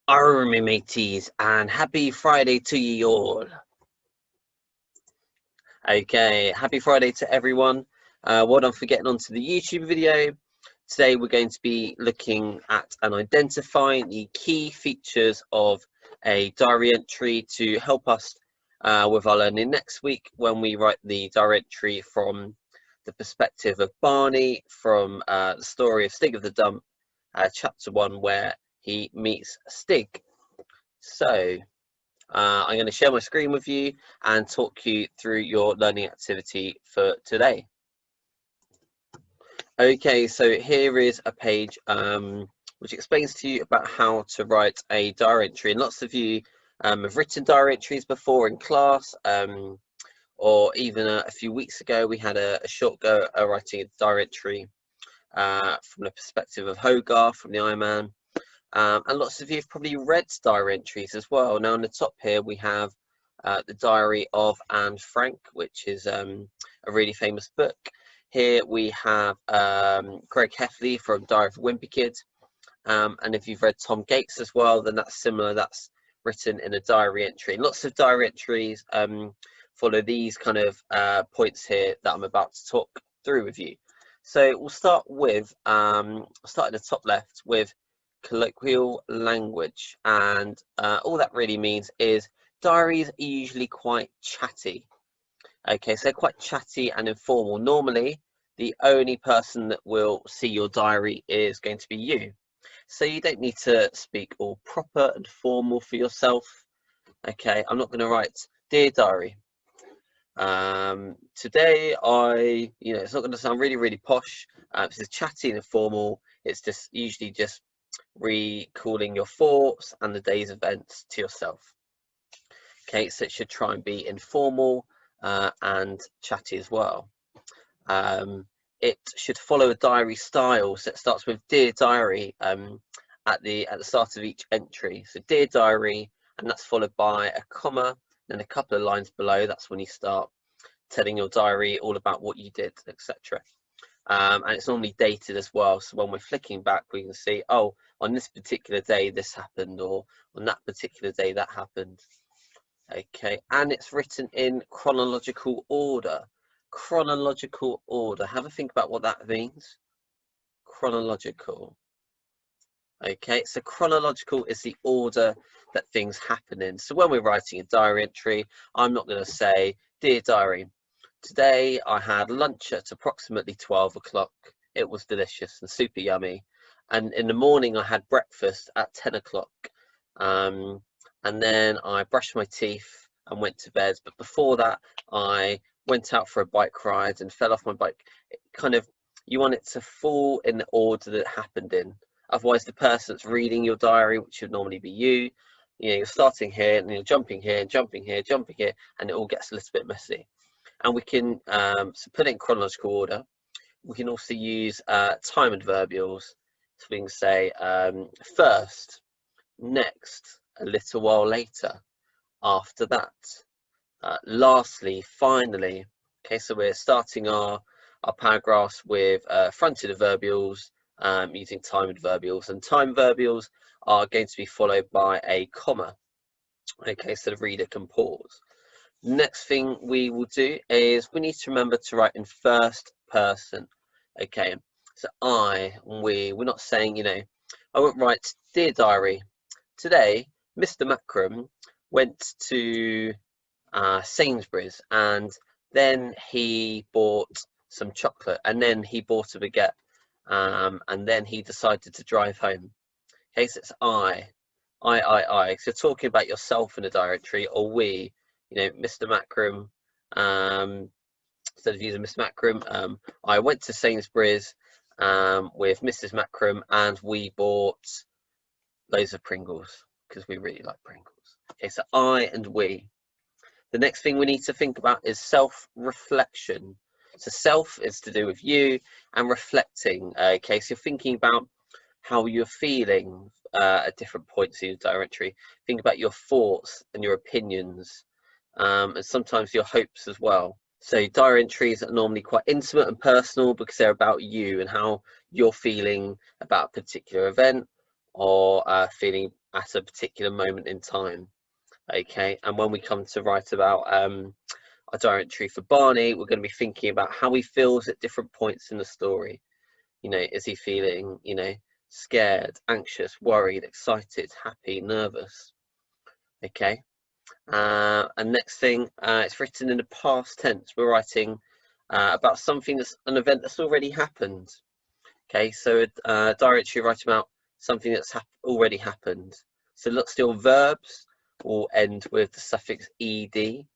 Army mateys, and happy Friday to ye all. Okay, happy Friday to everyone. Well done for getting onto the YouTube video. Today we're going to be looking at and identifying the key features of a diary entry to help us with our learning next week when we write the diary entry from the perspective of Barney from the story of Stig of the Dump, chapter 1, where he meets Stig. So I'm going to share my screen with you and talk you through your learning activity for today. Okay, so here is a page which explains to you about how to write a diary entry. And lots of you have written diary entries before in class, or even a few weeks ago we had a short go at writing a diary entry from the perspective of Hogarth from the Iron Man. And lots of you have probably read diary entries as well. Now on the top here we have the Diary of Anne Frank, which is a really famous book. Here we have Greg Heffley from Diary of a Wimpy Kid. And if you've read Tom Gates as well, then that's similar. That's written in a diary entry. And lots of diary entries follow these kind of points here that I'm about to talk through with you. So we'll start with, start at the top left with colloquial language, and all that really means is diaries are usually quite chatty. Okay, so quite chatty and informal. Normally the only person that will see your diary is going to be you, so you don't need to speak all proper and formal for yourself. Okay, I'm not going to write dear diary, today it's not going to sound really posh. This is chatty and informal. It's just usually just recalling your thoughts and the day's events to yourself. Okay, so it should try and be informal and chatty as well. It should follow a diary style, so it starts with Dear Diary at the start of each entry. So Dear Diary, and that's followed by a comma, then a couple of lines below. That's when you start telling your diary all about what you did, etc. And it's normally dated as well, so when we're flicking back we can see, oh, on this particular day this happened, or on that particular day that happened. Okay, and it's written in chronological order. Chronological order, have a think about what that means. Chronological. Okay, so chronological is the order that things happen in. So when we're writing a diary entry, I'm not going to say, Dear Diary, today I had lunch at approximately 12 o'clock. It was delicious and super yummy. And in the morning I had breakfast at 10 o'clock. And then I brushed my teeth and went to bed. But before that, I went out for a bike ride and fell off my bike. You want it to fall in the order that it happened in. Otherwise, the person that's reading your diary, which would normally be you, you're starting here and you're jumping here, jumping here, jumping here, and it all gets a little bit messy. And we can so put it in chronological order. We can also use time adverbials. So we can say first, next, a little while later, after that, lastly, finally. Okay, so we're starting our paragraphs with fronted adverbials using time adverbials, and time adverbials are going to be followed by a comma. Okay, so the reader can pause. Next thing we will do is we need to remember to write in first person. Okay, so we're not saying, I won't write, Dear Diary, today Mr. Macrum went to Sainsbury's and then he bought some chocolate and then he bought a baguette and then he decided to drive home. Okay, so it's I. So talking about yourself in a diary entry, or we, Mr. Macrum, instead of using Mr. Macrum, I went to Sainsbury's with Mrs. Macrum and we bought loads of Pringles because we really like Pringles. Okay, so I and we. The next thing we need to think about is self-reflection. So self is to do with you, and reflecting. Okay, so you're thinking about how you're feeling at different points in your diary entry. Think about your thoughts and your opinions, and sometimes your hopes as well. So diary entries are normally quite intimate and personal because they're about you and how you're feeling about a particular event, or feeling at a particular moment in time. Okay, and when we come to write about a diary entry for Barney, we're going to be thinking about how he feels at different points in the story. You know, is he feeling, you know, scared, anxious, worried, excited, happy, nervous? Okay. And next thing, it's written in the past tense. We're writing about something that's an event that's already happened. Okay, so diary entry write about something that's already happened. So lots still verbs will end with the suffix ed.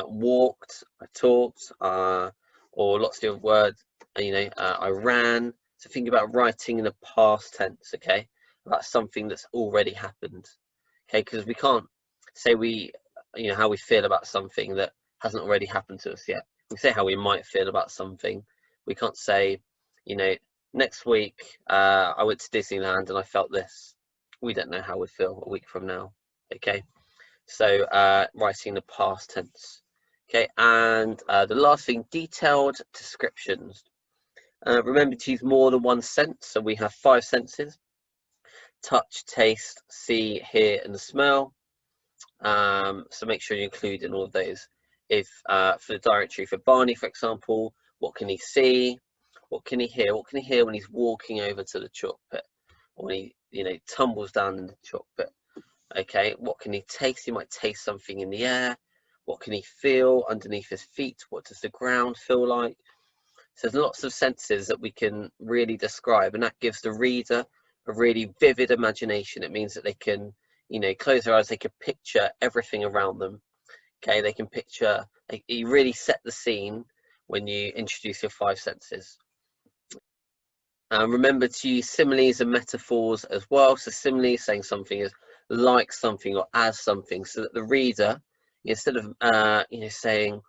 Walked, I talked, or lots of words. You know, I ran. So think about writing in the past tense. Okay, about something that's already happened. Okay, because we can't say you know, how we feel about something that hasn't already happened to us yet. We say how we might feel about something. We can't say, you know, next week I went to Disneyland and I felt this. We don't know how we feel a week from now. Okay, so writing the past tense. Okay, and the last thing, detailed descriptions. Remember to use more than one sense. So we have 5 senses: touch, taste, see, hear, and smell. So make sure you include in all of those. If for the diary entry for Barney, for example, what can he see? What can he hear? What can he hear when he's walking over to the chalk pit, or when he, you know, tumbles down in the chalk pit? Okay, what can he taste? He might taste something in the air. What can he feel underneath his feet? What does the ground feel like? So there's lots of senses that we can really describe, and that gives the reader a really vivid imagination. It means that they can, you know, close their eyes, they can picture everything around them. Okay, they can picture, you really set the scene when you introduce your 5 senses. Remember to use similes and metaphors as well. So similes, saying something is like something or as something, so that the reader, instead of you know, saying,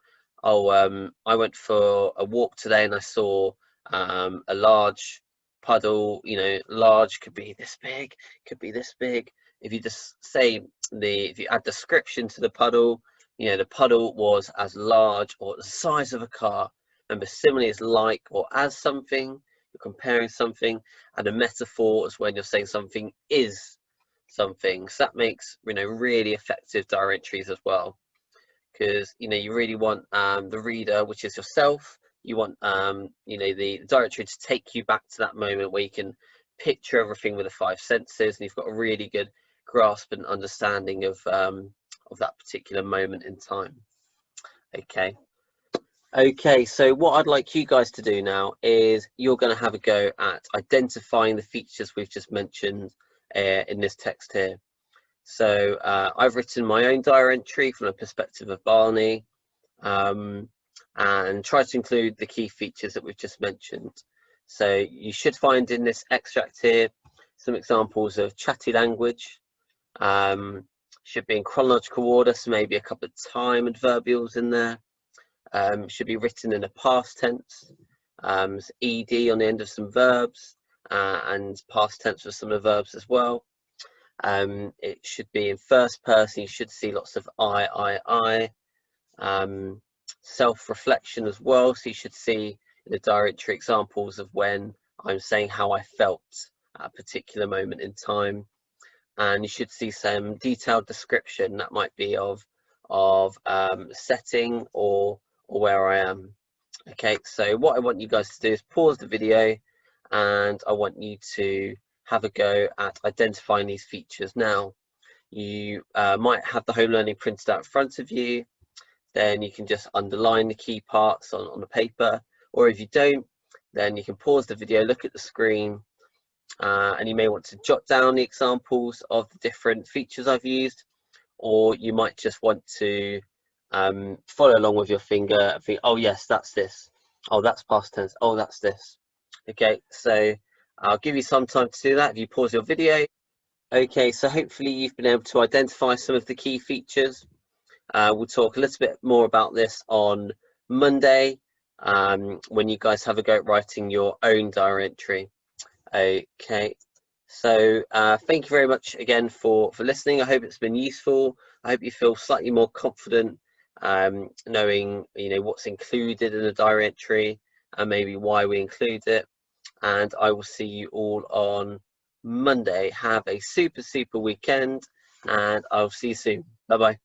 oh, I went for a walk today and I saw a large puddle. You know, large could be this big, could be this big. If you just say if you add description to the puddle, you know, the puddle was as large or the size of a car. Remember, simile is like or as something. You're comparing something, and a metaphor is when you're saying something is something. So that makes, you know, really effective diary entries as well, because, you know, you really want the reader, which is yourself, you want you know, the diary entry to take you back to that moment where you can picture everything with the 5 senses, and you've got a really good grasp and understanding of that particular moment in time. Okay, so what I'd like you guys to do now is you're going to have a go at identifying the features we've just mentioned in this text here. So I've written my own diary entry from the perspective of Barney, and try to include the key features that we've just mentioned. So you should find in this extract here some examples of chatty language. Should be in chronological order, so maybe a couple of time adverbials in there. Should be written in a past tense, ed on the end of some verbs, and past tense for some of the verbs as well. It should be in first person. You should see lots of I. Self-reflection as well, so you should see in the diary entry examples of when I'm saying how I felt at a particular moment in time. And you should see some detailed description that might be of setting or where I am. Okay, so what I want you guys to do is pause the video, and I want you to have a go at identifying these features. Now, you might have the home learning printed out in front of you, then you can just underline the key parts on the paper, or if you don't, then you can pause the video, look at the screen, and you may want to jot down the examples of the different features I've used, or you might just want to follow along with your finger and think, oh yes, that's this, oh that's past tense, oh that's this. Okay, so I'll give you some time to do that if you pause your video. Okay, so hopefully you've been able to identify some of the key features. We'll talk a little bit more about this on Monday, when you guys have a go at writing your own diary entry. Okay, so thank you very much again for listening. I hope it's been useful. I hope you feel slightly more confident knowing, you know, what's included in a diary entry and maybe why we include it. And I will see you all on Monday. Have a super weekend, and I'll see you soon. Bye bye.